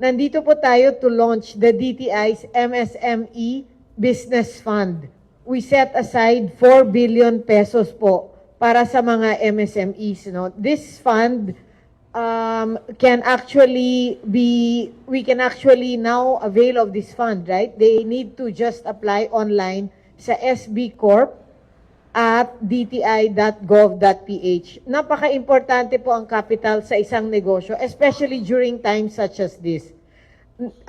Nandito po tayo to launch the DTI's MSME Business Fund. We set aside 4 billion pesos po para sa mga MSMEs. No? This fund can actually be, we can actually now avail of this fund, right? They need to just apply online sa SB Corp at dti.gov.ph. Napaka-importante po ang capital sa isang negosyo, especially during times such as this.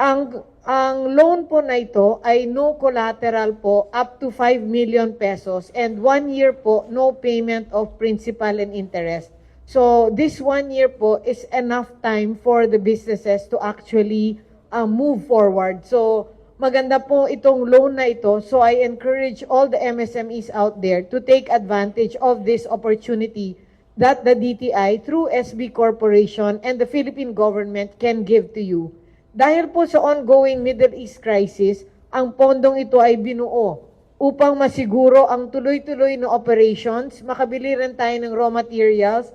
Ang loan po na ito ay no collateral po up to 5 million pesos and 1 year po no payment of principal and interest. So this 1 year po is enough time for the businesses to actually move forward. So maganda po itong loan na ito. So I encourage all the MSMEs out there to take advantage of this opportunity that the DTI through SB Corporation and the Philippine government can give to you. Dahil po sa ongoing Middle East crisis, ang pondong ito ay binuo upang masiguro ang tuloy-tuloy na operations, makabili rin tayo ng raw materials,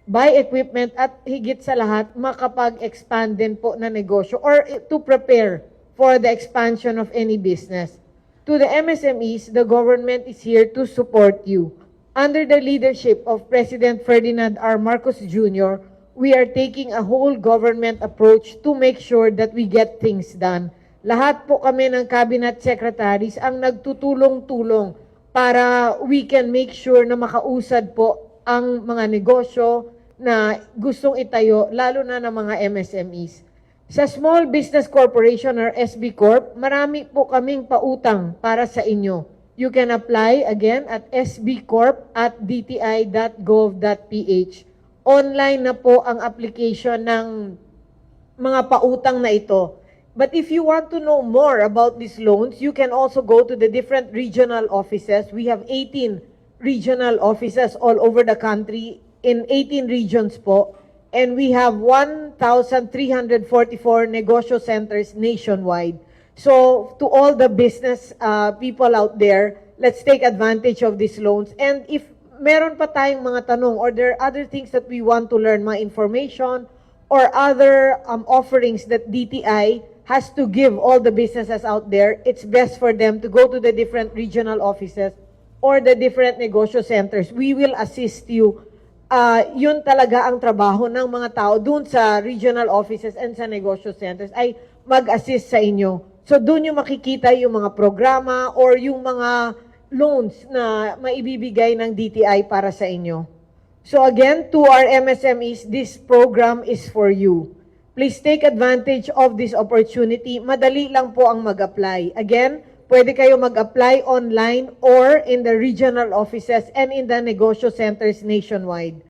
buy equipment at higit sa lahat, makapag-expand din po na negosyo or to prepare for the expansion of any business. To the MSMEs, the government is here to support you. Under the leadership of President Ferdinand R. Marcos Jr., we are taking a whole government approach to make sure that we get things done. Lahat po kami ng cabinet secretaries ang nagtutulong-tulong para we can make sure na makausad po ang mga negosyo na gustong itayo, lalo na ng mga MSMEs. Sa Small Business Corporation or SB Corp, marami po kaming pautang para sa inyo. You can apply again at sbcorp@dti.gov.ph. Online na po ang application ng mga pautang na ito. But if you want to know more about these loans, you can also go to the different regional offices. We have 18 regional offices all over the country in 18 regions po. And we have 1,344 negosyo centers nationwide. So to all the business people out there, let's take advantage of these loans. And if meron pa tayong mga tanong or there are other things that we want to learn, mga information or other offerings that DTI has to give all the businesses out there, it's best for them to go to the different regional offices or the different negosyo centers. We will assist you. Yun talaga ang trabaho ng mga tao dun sa regional offices and sa negosyo centers ay mag-assist sa inyo. So dun yung makikita yung mga programa or yung mga loans na maibibigay ng DTI para sa inyo. So again, to our MSMEs, this program is for you. Please take advantage of this opportunity. Madali lang po ang mag-apply. Again, pwede kayo mag-apply online or in the regional offices and in the negosyo centers nationwide.